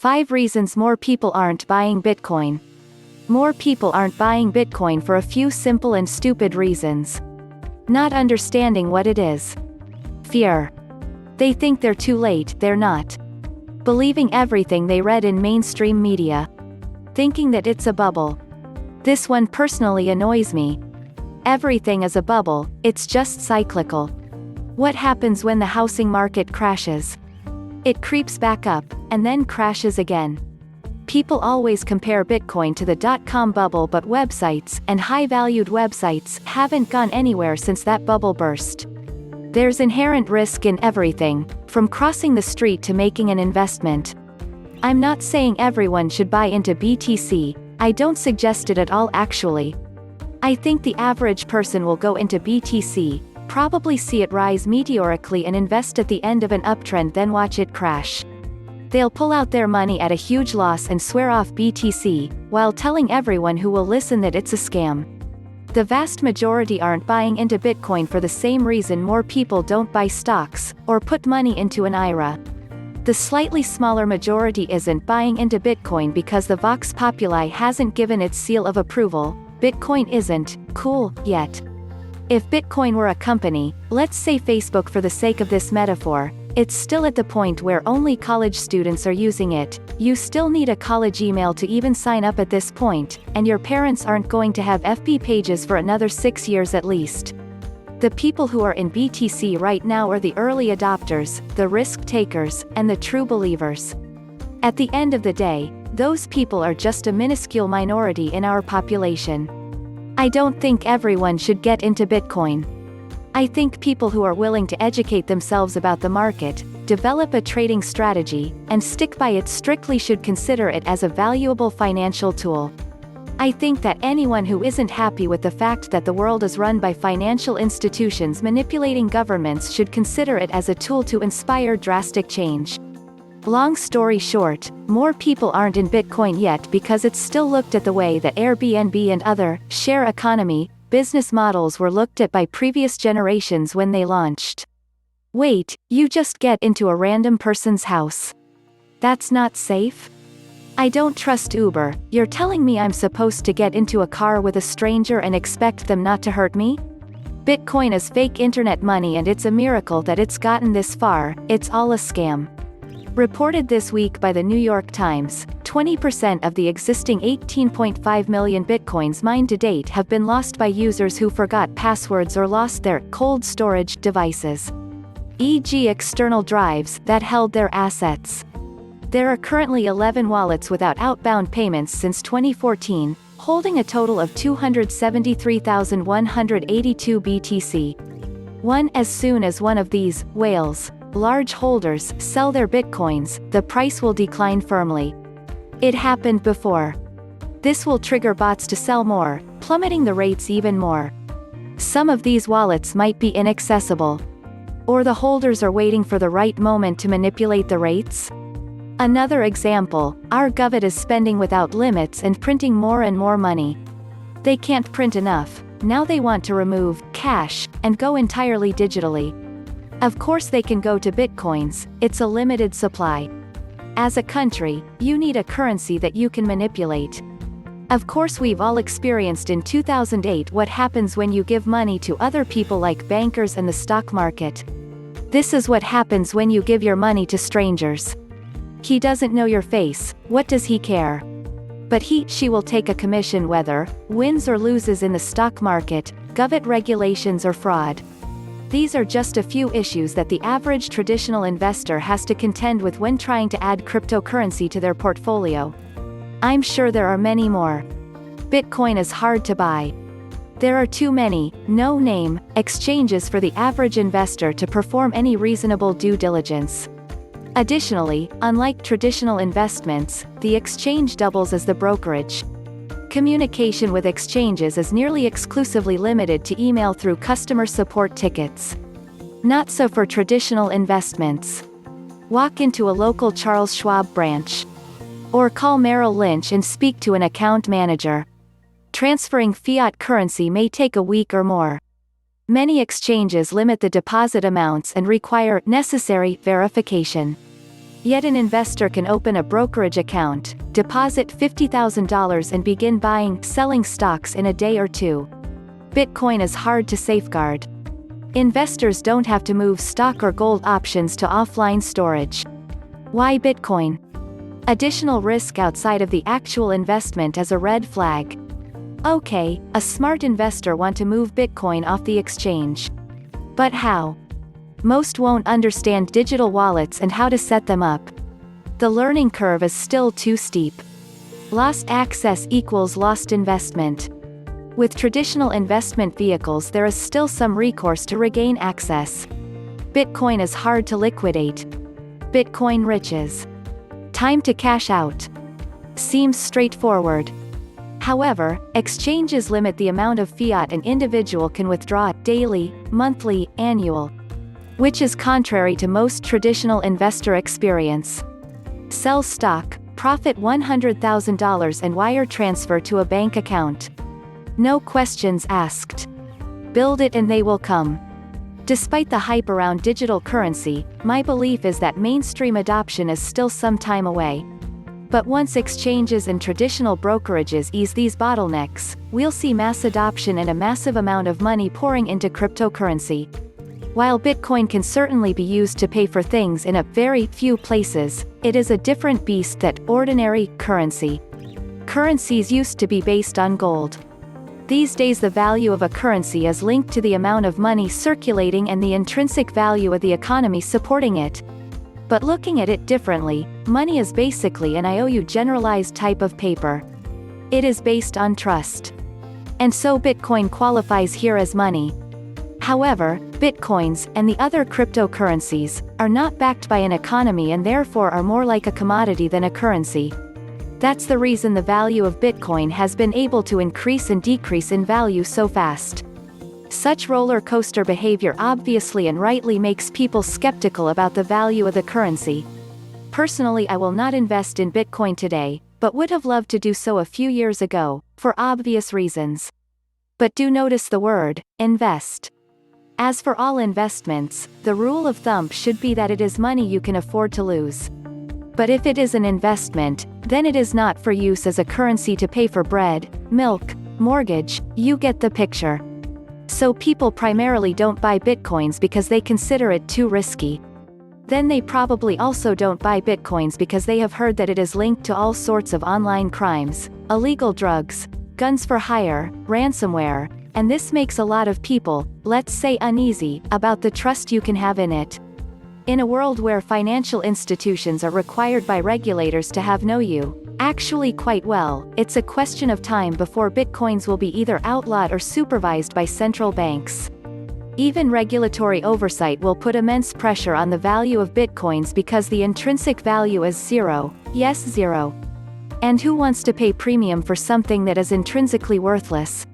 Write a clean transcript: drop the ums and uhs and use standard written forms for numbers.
5 reasons more people aren't buying Bitcoin. More people aren't buying Bitcoin for a few simple and stupid reasons. Not understanding what it is. Fear. They think they're too late, they're not. Believing everything they read in mainstream media. Thinking that it's a bubble. This one personally annoys me. Everything is a bubble, it's just cyclical. What happens when the housing market crashes? It creeps back up, and then crashes again. People always compare Bitcoin to the dot-com bubble, but websites, and high-valued websites, haven't gone anywhere since that bubble burst. There's inherent risk in everything, from crossing the street to making an investment. I'm not saying everyone should buy into BTC, I don't suggest it at all actually. I think the average person will go into BTC, probably see it rise meteorically and invest at the end of an uptrend, then watch it crash. They'll pull out their money at a huge loss and swear off BTC, while telling everyone who will listen that it's a scam. The vast majority aren't buying into Bitcoin for the same reason more people don't buy stocks, or put money into an IRA. The slightly smaller majority isn't buying into Bitcoin because the Vox Populi hasn't given its seal of approval. Bitcoin isn't cool yet. If Bitcoin were a company, let's say Facebook for the sake of this metaphor, it's still at the point where only college students are using it. You still need a college email to even sign up at this point, and your parents aren't going to have FB pages for another 6 years at least. The people who are in BTC right now are the early adopters, the risk takers, and the true believers. At the end of the day, those people are just a minuscule minority in our population. I don't think everyone should get into Bitcoin. I think people who are willing to educate themselves about the market, develop a trading strategy, and stick by it strictly should consider it as a valuable financial tool. I think that anyone who isn't happy with the fact that the world is run by financial institutions manipulating governments should consider it as a tool to inspire drastic change. Long story short, more people aren't in Bitcoin yet because it's still looked at the way that Airbnb and other share economy business models were looked at by previous generations when they launched. Wait, you just get into a random person's house. That's not safe? I don't trust Uber. You're telling me I'm supposed to get into a car with a stranger and expect them not to hurt me? Bitcoin is fake internet money and it's a miracle that it's gotten this far. It's all a scam. Reported this week by the New York Times, 20% of the existing 18.5 million bitcoins mined to date have been lost by users who forgot passwords or lost their cold storage devices, e.g. external drives, that held their assets. There are currently 11 wallets without outbound payments since 2014, holding a total of 273,182 BTC. As soon as one of these whales, large holders, sell their bitcoins, the price will decline firmly. It happened before. This will trigger bots to sell more, plummeting the rates even more. Some of these wallets might be inaccessible. Or the holders are waiting for the right moment to manipulate the rates. Another example, our government is spending without limits and printing more and more money. They can't print enough, now they want to remove cash and go entirely digitally. Of course they can go to bitcoins, it's a limited supply. As a country, you need a currency that you can manipulate. Of course we've all experienced in 2008 what happens when you give money to other people like bankers and the stock market. This is what happens when you give your money to strangers. He doesn't know your face, what does he care? But she will take a commission whether wins or loses in the stock market, government regulations or fraud. These are just a few issues that the average traditional investor has to contend with when trying to add cryptocurrency to their portfolio. I'm sure there are many more. Bitcoin is hard to buy. There are too many, no-name, exchanges for the average investor to perform any reasonable due diligence. Additionally, unlike traditional investments, the exchange doubles as the brokerage. Communication with exchanges is nearly exclusively limited to email through customer support tickets. Not so for traditional investments. Walk into a local Charles Schwab branch. Or call Merrill Lynch and speak to an account manager. Transferring fiat currency may take a week or more. Many exchanges limit the deposit amounts and require necessary verification. Yet an investor can open a brokerage account, deposit $50,000 and begin buying, selling stocks in a day or two. Bitcoin is hard to safeguard. Investors don't have to move stock or gold options to offline storage. Why Bitcoin? Additional risk outside of the actual investment is a red flag. Okay, a smart investor want to move Bitcoin off the exchange. But how? Most won't understand digital wallets and how to set them up. The learning curve is still too steep. Lost access equals lost investment. With traditional investment vehicles, there is still some recourse to regain access. Bitcoin is hard to liquidate. Bitcoin riches. Time to cash out. Seems straightforward. However, exchanges limit the amount of fiat an individual can withdraw daily, monthly, annual, which is contrary to most traditional investor experience. Sell stock, profit $100,000 and wire transfer to a bank account. No questions asked. Build it and they will come. Despite the hype around digital currency, my belief is that mainstream adoption is still some time away. But once exchanges and traditional brokerages ease these bottlenecks, we'll see mass adoption and a massive amount of money pouring into cryptocurrency. While Bitcoin can certainly be used to pay for things in a very few places, it is a different beast than ordinary currency. Currencies used to be based on gold. These days the value of a currency is linked to the amount of money circulating and the intrinsic value of the economy supporting it. But looking at it differently, money is basically an IOU generalized type of paper. It is based on trust. And so Bitcoin qualifies here as money. However, Bitcoins, and the other cryptocurrencies, are not backed by an economy and therefore are more like a commodity than a currency. That's the reason the value of Bitcoin has been able to increase and decrease in value so fast. Such roller coaster behavior obviously and rightly makes people skeptical about the value of the currency. Personally, I will not invest in Bitcoin today, but would have loved to do so a few years ago, for obvious reasons. But do notice the word, invest. As for all investments, the rule of thumb should be that it is money you can afford to lose. But if it is an investment, then it is not for use as a currency to pay for bread, milk, mortgage, you get the picture. So people primarily don't buy Bitcoins because they consider it too risky. Then they probably also don't buy Bitcoins because they have heard that it is linked to all sorts of online crimes, illegal drugs, guns for hire, ransomware, and this makes a lot of people, let's say, uneasy about the trust you can have in it. In a world where financial institutions are required by regulators to know you actually quite well, it's a question of time before Bitcoins will be either outlawed or supervised by central banks. Even regulatory oversight will put immense pressure on the value of Bitcoins because the intrinsic value is zero, yes, zero. And who wants to pay premium for something that is intrinsically worthless?